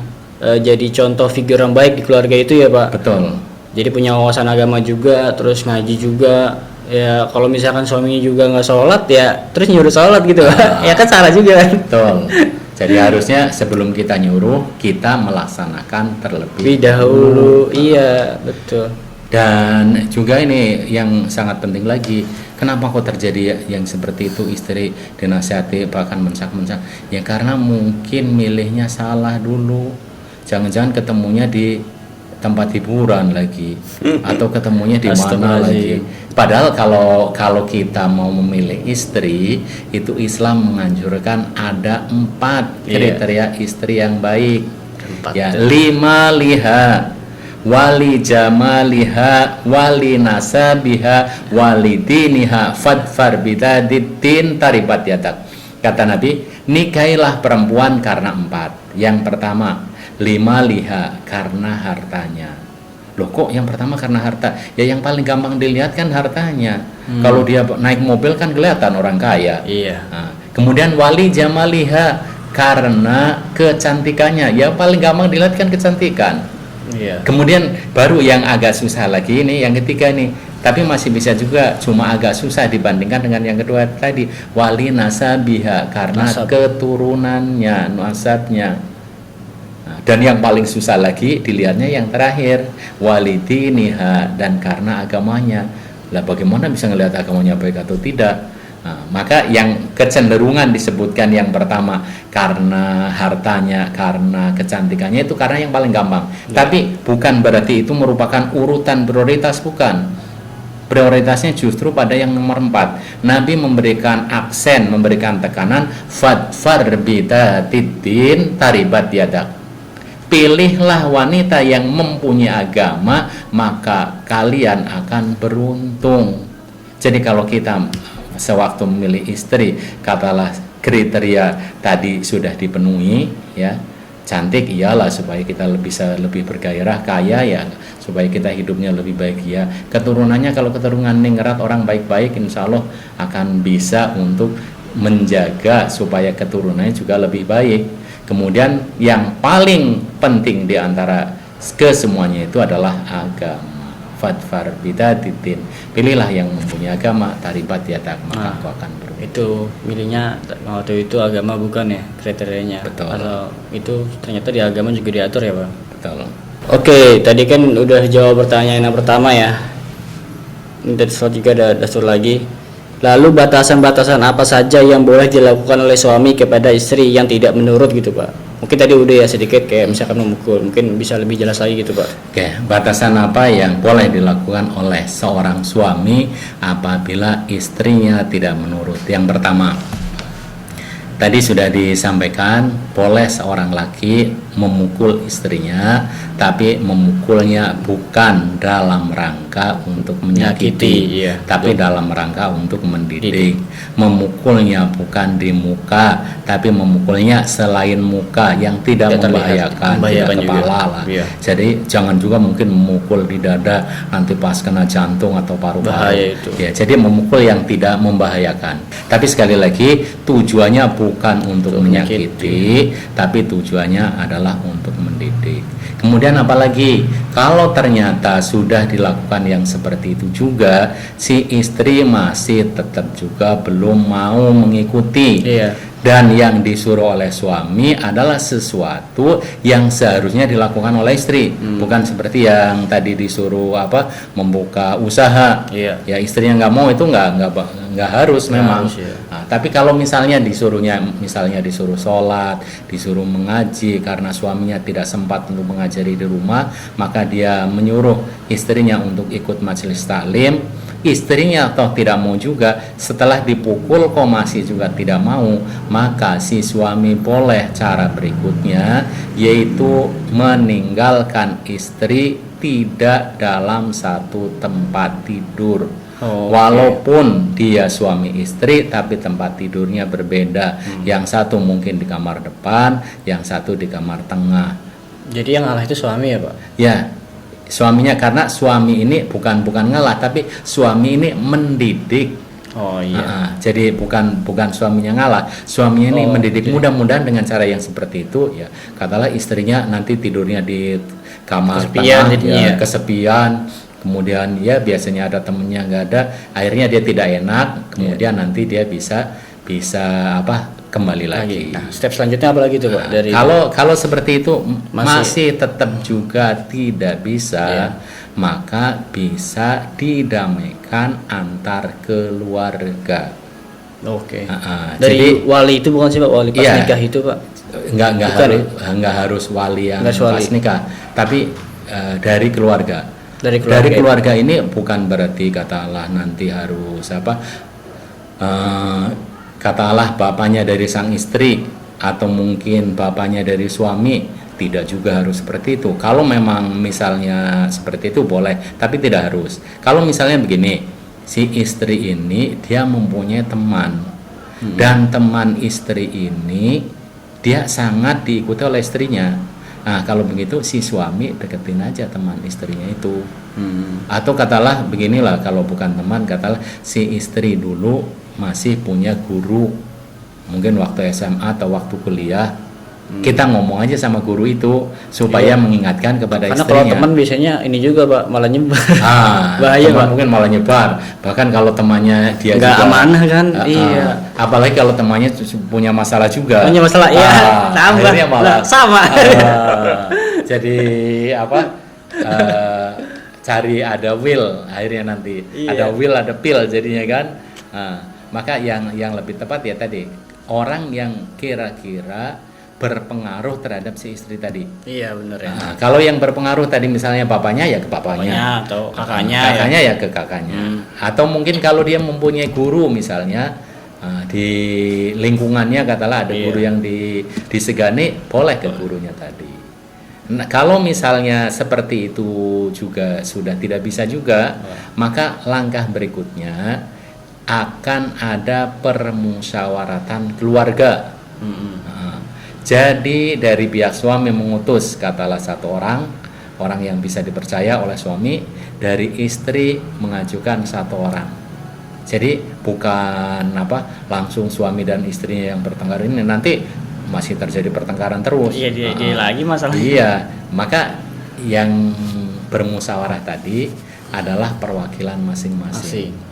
jadi contoh figur yang baik di keluarga itu ya Pak. Betul. Jadi punya wawasan agama juga, terus ngaji juga. Ya kalau misalkan suaminya juga nggak sholat ya, terus nyuruh sholat gitu Pak. Ya kan salah juga kan. Betul. Jadi harusnya sebelum kita nyuruh, kita melaksanakan terlebih Dahulu. Iya betul. Dan juga ini yang sangat penting lagi, kenapa kok terjadi yang seperti itu, istri dinasihati bahkan mencak-mencak? Ya karena mungkin milihnya salah dulu. Jangan-jangan ketemunya di tempat hiburan lagi, atau ketemunya di mana lagi. Padahal kalau kita mau memilih istri, itu Islam menganjurkan ada 4 kriteria istri yang baik. Ya, 5 liha, wali jamaliha, wali nasabiha, wali diniha, fadfar bidadiddin taribat yadak. Kata Nabi, nikailah perempuan karena 4. Yang pertama, 5 liha, karena hartanya. Loh kok yang pertama karena harta? Ya yang paling gampang dilihat kan hartanya. Kalau dia naik mobil kan kelihatan orang kaya. Iya. Nah, kemudian wali jamaliha, karena kecantikannya. Ya paling gampang dilihat kan kecantikan. Iya. Kemudian baru yang agak susah lagi ini, yang ketiga nih. Tapi masih bisa juga, cuma agak susah dibandingkan dengan yang kedua tadi. Wali nasabiha, karena keturunannya, nasabnya. Dan yang paling susah lagi dilihatnya yang terakhir, walidiniha, dan karena agamanya. Lah bagaimana bisa ngelihat agamanya baik atau tidak? Nah, maka yang kecenderungan disebutkan yang pertama karena hartanya, karena kecantikannya, itu karena yang paling gampang. Tapi bukan berarti itu merupakan urutan prioritas, bukan. Prioritasnya justru pada yang nomor 4. Nabi memberikan aksen, memberikan tekanan, fadfar bidatidin taribat yadak. Pilihlah wanita yang mempunyai agama, maka kalian akan beruntung. Jadi kalau kita sewaktu memilih istri, katalah kriteria tadi sudah dipenuhi, ya, cantik iyalah supaya kita bisa lebih bergairah, kaya ya supaya kita hidupnya lebih baik, ya, keturunannya kalau keturunan ningrat orang baik-baik, insya Allah akan bisa untuk menjaga supaya keturunannya juga lebih baik. Kemudian yang paling penting di antara kesemuanya itu adalah agama. Fadfar bidatitin, pilihlah yang mempunyai agama, taribat yadak, maka aku akan beruntung. Itu milihnya waktu itu agama bukan ya kriterianya. Betul. Atau itu ternyata di agama juga diatur ya Pak. Betul. Oke, tadi kan udah jawab pertanyaan yang pertama ya. Ini tadi soal juga ada dasar lagi. Lalu batasan-batasan apa saja yang boleh dilakukan oleh suami kepada istri yang tidak menurut gitu Pak? Mungkin tadi udah ya sedikit kayak misalkan memukul, mungkin bisa lebih jelas lagi gitu Pak. Oke, batasan apa yang boleh dilakukan oleh seorang suami apabila istrinya tidak menurut? Yang pertama, tadi sudah disampaikan, boleh seorang laki memukul istrinya, tapi memukulnya bukan dalam rangka untuk menyakiti, tapi dalam rangka untuk mendidik. Memukulnya bukan di muka, tapi memukulnya selain muka yang tidak membahayakan kepala lah. Jadi jangan juga mungkin memukul di dada, nanti pas kena jantung atau paru-paru. Ya, jadi memukul yang tidak membahayakan. Tapi sekali lagi tujuannya bukan untuk menyakiti, tapi tujuannya adalah untuk mendidik. Kemudian apalagi kalau ternyata sudah dilakukan yang seperti itu juga, si istri masih tetap juga belum mau mengikuti. Dan yang disuruh oleh suami adalah sesuatu yang seharusnya dilakukan oleh istri, bukan seperti yang tadi disuruh membuka usaha. Ya istrinya nggak mau, itu nggak harus memang. Nah, tapi kalau misalnya misalnya disuruh sholat, disuruh mengaji karena suaminya tidak sempat untuk mengajari di rumah, maka dia menyuruh istrinya untuk ikut majelis taklim. Istrinya atau tidak mau juga, setelah dipukul kok masih juga tidak mau, maka si suami boleh cara berikutnya, yaitu meninggalkan istri tidak dalam satu tempat tidur. Walaupun dia suami istri tapi tempat tidurnya berbeda. Yang satu mungkin di kamar depan, yang satu di kamar tengah. Jadi yang ngalah itu suami ya Pak? Ya, suaminya, karena suami ini bukan ngalah, tapi suami ini mendidik. Oh iya. Jadi bukan suaminya ngalah, suaminya ini mendidik. Oke. Mudah-mudahan dengan cara yang seperti itu ya, katalah istrinya nanti tidurnya di kamar Kesepian tengah, jadinya ya, ya. kesepian, kemudian ya biasanya ada temennya nggak ada, akhirnya dia tidak enak, kemudian nanti dia bisa kembali lagi. Nah, step selanjutnya apa lagi tuh Pak? Dari Kalau seperti itu Masih- masih tetap juga tidak bisa, Iya. maka bisa didamaikan antar keluarga. Oke. Jadi Dari wali itu bukan sih Pak, wali pas Iya. nikah itu Pak? Bukan nggak harus wali yang Nggak harus wali. pas nikah, tapi dari keluarga. Dari Dari keluarga. keluarga ini bukan berarti katalah nanti harus katalah bapaknya dari sang istri atau mungkin bapaknya dari suami, tidak juga harus seperti itu. Kalau memang misalnya seperti itu boleh, tapi tidak harus. Kalau misalnya begini, si istri ini dia mempunyai teman, dan teman istri ini dia sangat diikuti oleh istrinya. Nah, kalau begitu si suami deketin aja teman istrinya itu. Atau katalah beginilah, kalau bukan teman, katalah si istri dulu masih punya guru, mungkin waktu SMA atau waktu kuliah, kita ngomong aja sama guru itu supaya mengingatkan kepada Karena kalau istrinya. teman biasanya ini juga Pak, malah nyebar. Bahaya Pak. mungkin malah nyebar. Bahkan kalau temannya dia Nggak juga amanah kan? Iya. Apalagi kalau temannya punya masalah juga. Punya masalah, iya. Tambah. Akhirnya malah Lah, sama. Jadi cari ada will akhirnya nanti. Iya. Ada will, ada pill jadinya kan. Maka yang lebih tepat ya tadi, orang yang kira-kira berpengaruh terhadap si istri tadi. Iya benar ya. Kalau yang berpengaruh tadi misalnya bapaknya ya ke bapaknya, Bapaknya atau kakaknya kakaknya ya ke kakaknya. Atau mungkin kalau dia mempunyai guru misalnya di lingkungannya, katalah ada guru yang disegani, boleh ke gurunya tadi. Nah, kalau misalnya seperti itu juga sudah tidak bisa juga, maka langkah berikutnya akan ada permusyawaratan keluarga. Jadi dari pihak suami mengutus katalah satu orang yang bisa dipercaya oleh suami, dari istri mengajukan satu orang. Jadi bukan langsung suami dan istrinya yang bertengkar, ini nanti masih terjadi pertengkaran terus. Iya dia lagi masalahnya. Iya, maka yang bermusyawarah tadi adalah perwakilan masing-masing.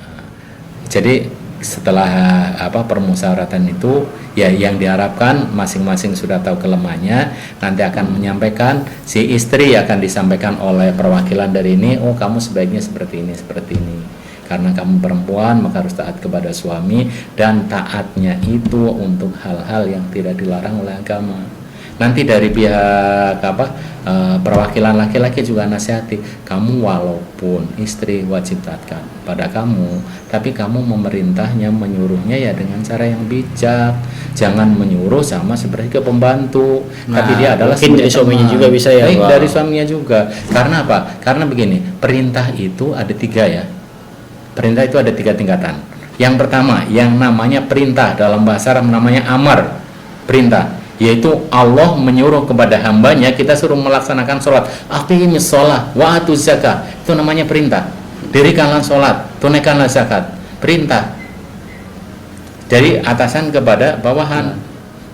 Jadi setelah permusyawaratan itu ya yang diharapkan masing-masing sudah tahu kelemahannya, nanti akan menyampaikan, si istri akan disampaikan oleh perwakilan dari ini, oh kamu sebaiknya seperti ini, karena kamu perempuan maka harus taat kepada suami, dan taatnya itu untuk hal-hal yang tidak dilarang oleh agama. Nanti dari pihak perwakilan laki-laki juga nasihati, kamu walaupun istri wajib taatkan pada kamu, tapi kamu memerintahnya, menyuruhnya ya dengan cara yang bijak, jangan menyuruh sama seperti ke pembantu. Tapi dia adalah mungkin dari suaminya juga bisa ya, baik Pak. dari suaminya juga. Karena apa? Karena begini, perintah itu ada 3 ya. Perintah itu ada 3 tingkatan. Yang pertama, yang namanya perintah, dalam bahasa Arab namanya amar, perintah, yaitu Allah menyuruh kepada hambanya, kita suruh melaksanakan sholat, aqimis sholat wa atuz zakat, itu namanya perintah. Dirikanlah sholat, tunaikanlah zakat, perintah dari atasan kepada bawahan.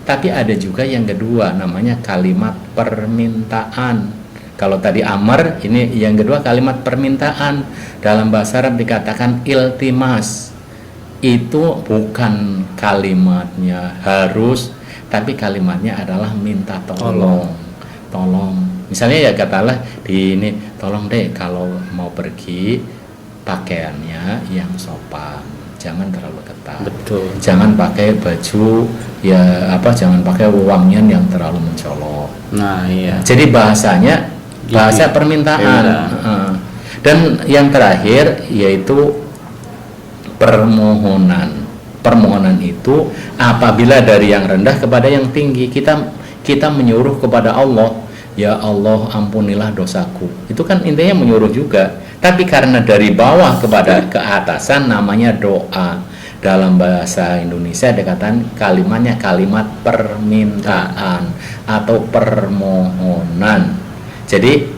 Tapi ada juga yang kedua, namanya kalimat permintaan. Kalau tadi amar, ini yang kedua kalimat permintaan. Dalam bahasa Arab dikatakan iltimas. Itu bukan kalimatnya harus, tapi kalimatnya adalah minta tolong. Misalnya ya katalah di ini, tolong deh kalau mau pergi pakaiannya yang sopan, jangan terlalu ketat. Betul. Jangan pakai baju jangan pakai wangian yang terlalu mencolok. Nah iya. Jadi bahasanya bahasa permintaan. Dan yang terakhir yaitu permohonan. Permohonan itu apabila dari yang rendah kepada yang tinggi, kita menyuruh kepada Allah, ya Allah ampunilah dosaku. Itu kan intinya menyuruh juga. Tapi karena dari bawah kepada keatasan namanya doa. Dalam bahasa Indonesia dikatakan kalimatnya kalimat permintaan atau permohonan. Jadi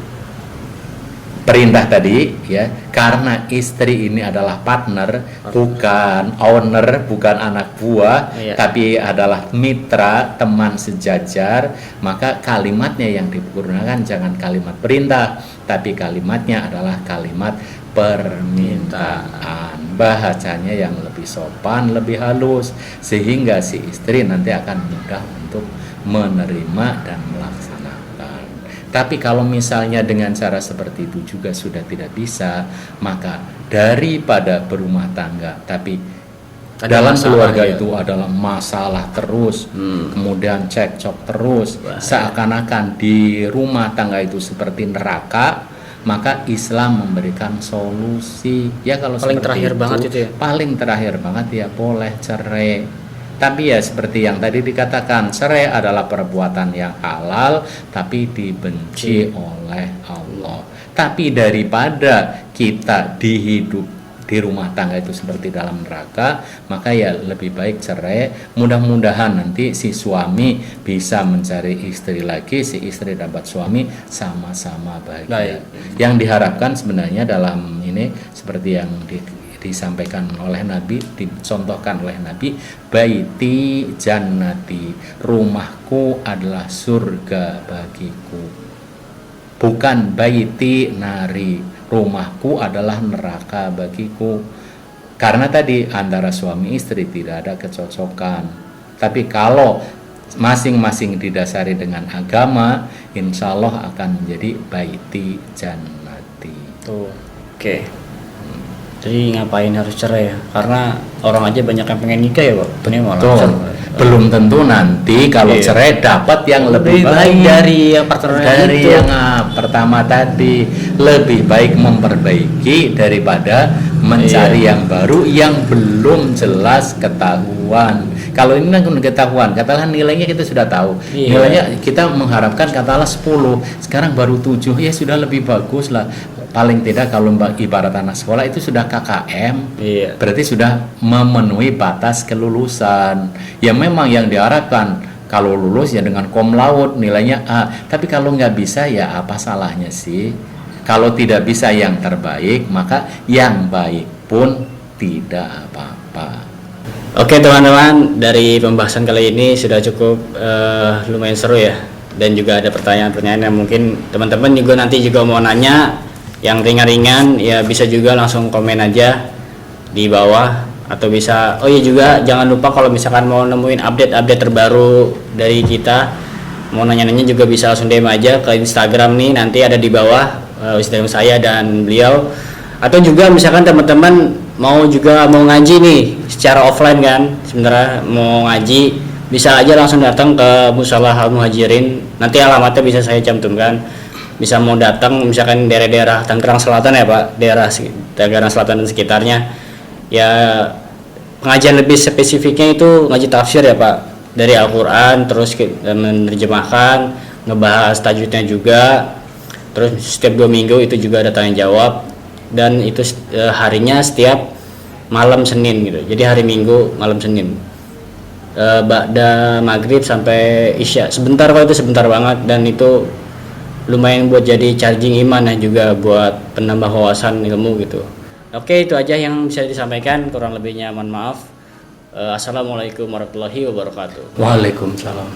perintah tadi ya, karena istri ini adalah partner, bukan owner, bukan anak buah, Iya. tapi adalah mitra, teman sejajar, maka kalimatnya yang digunakan jangan kalimat perintah, tapi kalimatnya adalah kalimat permintaan. Bahasanya yang lebih sopan, lebih halus, sehingga si istri nanti akan mudah untuk menerima dan melaksanakan. Tapi kalau misalnya dengan cara seperti itu juga sudah tidak bisa, maka daripada berumah tangga tapi Ada dalam masalah, keluarga ya. itu adalah masalah terus, kemudian cekcok terus, seakan-akan di rumah tangga itu seperti neraka, maka Islam memberikan solusi. Ya kalau Paling seperti terakhir banget itu ya? Paling terakhir banget ya boleh cerai. Tapi ya seperti yang tadi dikatakan, cerai adalah perbuatan yang halal tapi dibenci oleh Allah. Tapi daripada kita di rumah tangga itu seperti dalam neraka, maka ya lebih baik cerai. Mudah-mudahan nanti si suami bisa mencari istri lagi, si istri dapat suami, sama-sama bahagia. Yang diharapkan sebenarnya dalam ini seperti yang disampaikan oleh Nabi, dicontohkan oleh Nabi, baiti jannati, rumahku adalah surga bagiku, bukan baiti nari, rumahku adalah neraka bagiku. Karena tadi antara suami istri tidak ada kecocokan, tapi kalau masing-masing didasari dengan agama, insya Allah akan menjadi baiti jannati. Tuh. Oke. Jadi ngapain harus cerai ya? Karena orang aja banyak yang pengen nikah ya, Pak. Ini malah Betul. cerai. Belum tentu nanti kalau Iya. cerai dapat yang lebih baik dari yang partnernya dari itu. yang pertama tadi. Lebih baik memperbaiki daripada mencari yang baru yang belum jelas ketahuan. Kalau ini kan ketahuan, katakan nilainya kita sudah tahu. Iya. Nilainya kita mengharapkan katakanlah 10, sekarang baru 7, ya sudah lebih bagus lah. Paling tidak kalau ibarat anak sekolah itu sudah KKM, Iya. berarti sudah memenuhi batas kelulusan. Ya memang yang diharapkan kalau lulus ya dengan cum laude nilainya A. Tapi kalau nggak bisa ya apa salahnya sih? Kalau tidak bisa yang terbaik, maka yang baik pun tidak apa-apa. Oke teman-teman, dari pembahasan kali ini sudah cukup lumayan seru ya. Dan juga ada pertanyaan-pertanyaan yang mungkin teman-teman juga nanti juga mau nanya yang ringan-ringan, ya bisa juga langsung komen aja di bawah. Atau bisa, oh iya juga jangan lupa kalau misalkan mau nemuin update-update terbaru dari kita, mau nanya-nanya juga bisa langsung DM aja ke Instagram nih, nanti ada di bawah Instagram saya dan beliau. Atau juga misalkan teman-teman mau ngaji nih secara offline kan, sebenarnya mau ngaji bisa aja langsung datang ke Mushola Al Muhajirin, nanti alamatnya bisa saya cantumkan. Bisa mau datang misalkan daerah-daerah Tangerang Selatan ya Pak, daerah Tangerang Selatan dan sekitarnya, ya pengajian lebih spesifiknya itu ngaji tafsir ya Pak, dari Al-Quran, terus menerjemahkan, ngebahas tajwidnya juga, terus setiap 2 minggu itu juga ada tanya jawab, dan itu harinya setiap malam Senin gitu, jadi hari Minggu malam Senin, ba'da maghrib sampai isya, sebentar kok, itu sebentar banget, dan itu lumayan buat jadi charging iman dan juga buat penambah wawasan ilmu gitu. Oke, itu aja yang bisa disampaikan, kurang lebihnya mohon maaf. Assalamualaikum warahmatullahi wabarakatuh. Waalaikumsalam.